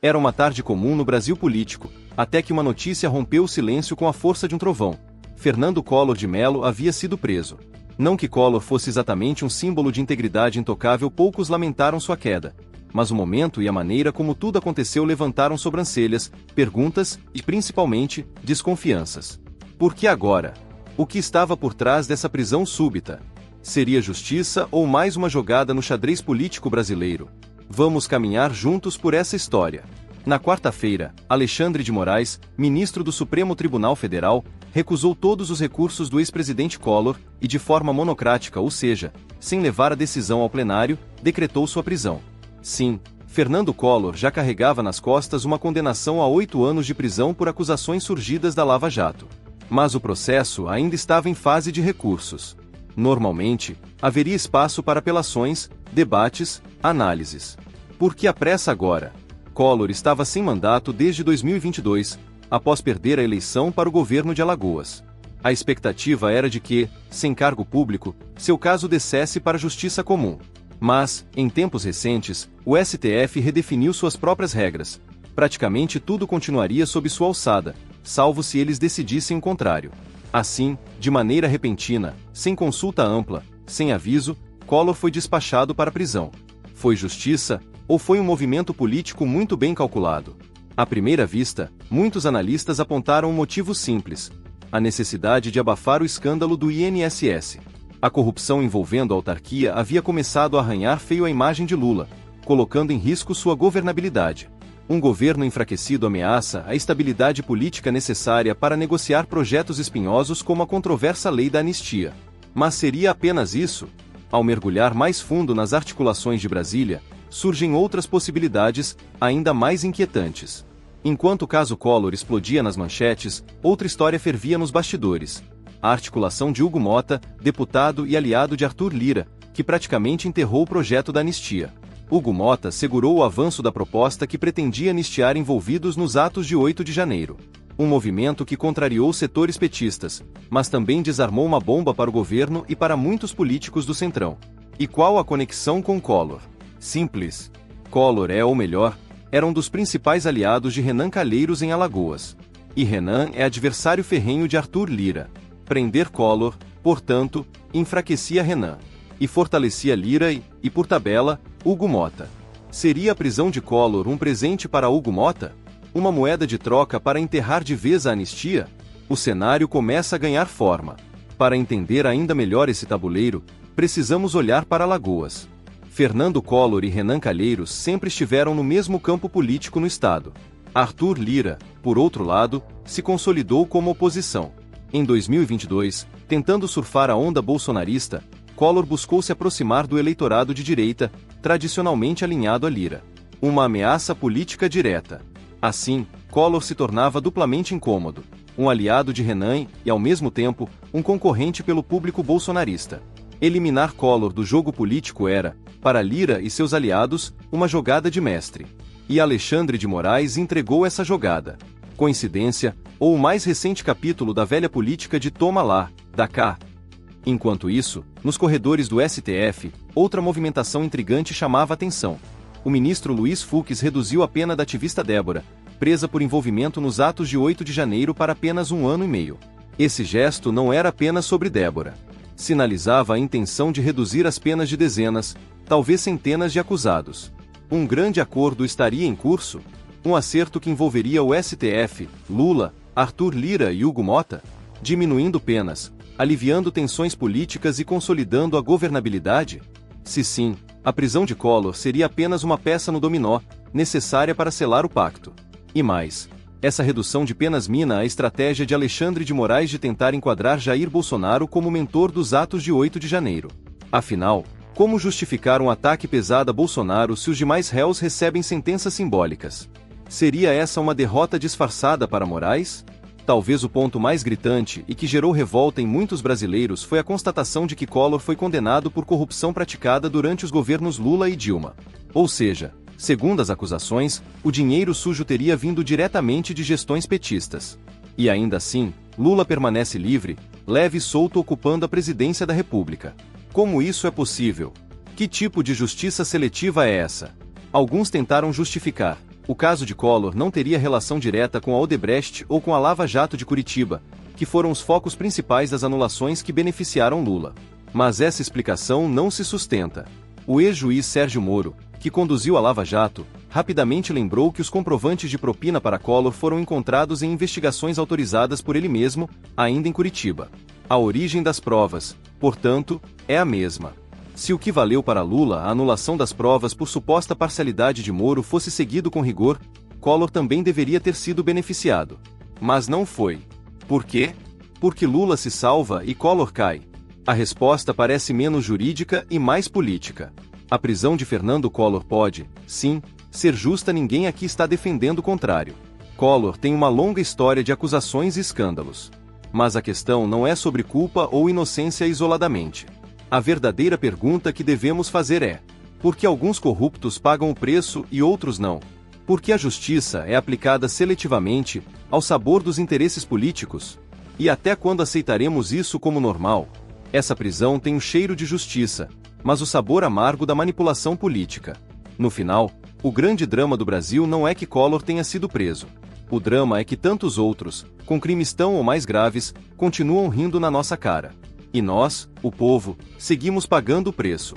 Era uma tarde comum no Brasil político, até que uma notícia rompeu o silêncio com a força de um trovão. Fernando Collor de Mello havia sido preso. Não que Collor fosse exatamente um símbolo de integridade intocável, poucos lamentaram sua queda. Mas o momento e a maneira como tudo aconteceu levantaram sobrancelhas, perguntas e, principalmente, desconfianças. Por que agora? O que estava por trás dessa prisão súbita? Seria justiça ou mais uma jogada no xadrez político brasileiro? Vamos caminhar juntos por essa história. Na quarta-feira, Alexandre de Moraes, ministro do Supremo Tribunal Federal, recusou todos os recursos do ex-presidente Collor e, de forma monocrática, ou seja, sem levar a decisão ao plenário, decretou sua prisão. Sim, Fernando Collor já carregava nas costas uma condenação a 8 anos de prisão por acusações surgidas da Lava Jato. Mas o processo ainda estava em fase de recursos. Normalmente, haveria espaço para apelações, debates, análises. Por que a pressa agora? Collor estava sem mandato desde 2022, após perder a eleição para o governo de Alagoas. A expectativa era de que, sem cargo público, seu caso descesse para a justiça comum. Mas, em tempos recentes, o STF redefiniu suas próprias regras. Praticamente tudo continuaria sob sua alçada, salvo se eles decidissem o contrário. Assim, de maneira repentina, sem consulta ampla, sem aviso, Collor foi despachado para a prisão. Foi justiça, ou foi um movimento político muito bem calculado? À primeira vista, muitos analistas apontaram um motivo simples: a necessidade de abafar o escândalo do INSS. A corrupção envolvendo a autarquia havia começado a arranhar feio a imagem de Lula, colocando em risco sua governabilidade. Um governo enfraquecido ameaça a estabilidade política necessária para negociar projetos espinhosos como a controversa lei da anistia. Mas seria apenas isso? Ao mergulhar mais fundo nas articulações de Brasília, surgem outras possibilidades, ainda mais inquietantes. Enquanto o caso Collor explodia nas manchetes, outra história fervia nos bastidores. A articulação de Hugo Motta, deputado e aliado de Arthur Lira, que praticamente enterrou o projeto da anistia. Hugo Motta segurou o avanço da proposta que pretendia anistiar envolvidos nos atos de 8 de janeiro. Um movimento que contrariou setores petistas, mas também desarmou uma bomba para o governo e para muitos políticos do Centrão. E qual a conexão com Collor? Simples. Collor ou melhor, era um dos principais aliados de Renan Calheiros em Alagoas. E Renan é adversário ferrenho de Arthur Lira. Prender Collor, portanto, enfraquecia Renan. E fortalecia Lira e, por tabela, Hugo Motta. Seria a prisão de Collor um presente para Hugo Motta? Uma moeda de troca para enterrar de vez a anistia? O cenário começa a ganhar forma. Para entender ainda melhor esse tabuleiro, precisamos olhar para Alagoas. Fernando Collor e Renan Calheiros sempre estiveram no mesmo campo político no estado. Arthur Lira, por outro lado, se consolidou como oposição. Em 2022, tentando surfar a onda bolsonarista, Collor buscou se aproximar do eleitorado de direita, tradicionalmente alinhado a Lira. Uma ameaça política direta. Assim, Collor se tornava duplamente incômodo, um aliado de Renan e, ao mesmo tempo, um concorrente pelo público bolsonarista. Eliminar Collor do jogo político era, para Lira e seus aliados, uma jogada de mestre. E Alexandre de Moraes entregou essa jogada. Coincidência, ou o mais recente capítulo da velha política de toma lá, dá cá? Enquanto isso, nos corredores do STF, outra movimentação intrigante chamava a atenção. O ministro Luiz Fux reduziu a pena da ativista Débora, presa por envolvimento nos atos de 8 de janeiro para apenas 1 ano e meio. Esse gesto não era apenas sobre Débora. Sinalizava a intenção de reduzir as penas de dezenas, talvez centenas de acusados. Um grande acordo estaria em curso? Um acerto que envolveria o STF, Lula, Arthur Lira e Hugo Motta? Diminuindo penas, aliviando tensões políticas e consolidando a governabilidade? Se sim, a prisão de Collor seria apenas uma peça no dominó, necessária para selar o pacto. E mais, essa redução de penas mina a estratégia de Alexandre de Moraes de tentar enquadrar Jair Bolsonaro como mentor dos atos de 8 de janeiro. Afinal, como justificar um ataque pesado a Bolsonaro se os demais réus recebem sentenças simbólicas? Seria essa uma derrota disfarçada para Moraes? Talvez o ponto mais gritante e que gerou revolta em muitos brasileiros foi a constatação de que Collor foi condenado por corrupção praticada durante os governos Lula e Dilma. Ou seja, segundo as acusações, o dinheiro sujo teria vindo diretamente de gestões petistas. E ainda assim, Lula permanece livre, leve e solto ocupando a presidência da República. Como isso é possível? Que tipo de justiça seletiva é essa? Alguns tentaram justificar, O caso de Collor não teria relação direta com a Odebrecht ou com a Lava Jato de Curitiba, que foram os focos principais das anulações que beneficiaram Lula. Mas essa explicação não se sustenta. O ex-juiz Sérgio Moro, que conduziu a Lava Jato, rapidamente lembrou que os comprovantes de propina para Collor foram encontrados em investigações autorizadas por ele mesmo, ainda em Curitiba. A origem das provas, portanto, é a mesma. Se o que valeu para Lula a anulação das provas por suposta parcialidade de Moro fosse seguido com rigor, Collor também deveria ter sido beneficiado. Mas não foi. Por quê? Porque Lula se salva e Collor cai. A resposta parece menos jurídica e mais política. A prisão de Fernando Collor pode, sim, ser justa. Ninguém aqui está defendendo o contrário. Collor tem uma longa história de acusações e escândalos. Mas a questão não é sobre culpa ou inocência isoladamente. A verdadeira pergunta que devemos fazer é: por que alguns corruptos pagam o preço e outros não? Por que a justiça é aplicada seletivamente, ao sabor dos interesses políticos? E até quando aceitaremos isso como normal? Essa prisão tem um cheiro de justiça, mas o sabor amargo da manipulação política. No final, o grande drama do Brasil não é que Collor tenha sido preso. O drama é que tantos outros, com crimes tão ou mais graves, continuam rindo na nossa cara. E nós, o povo, seguimos pagando o preço.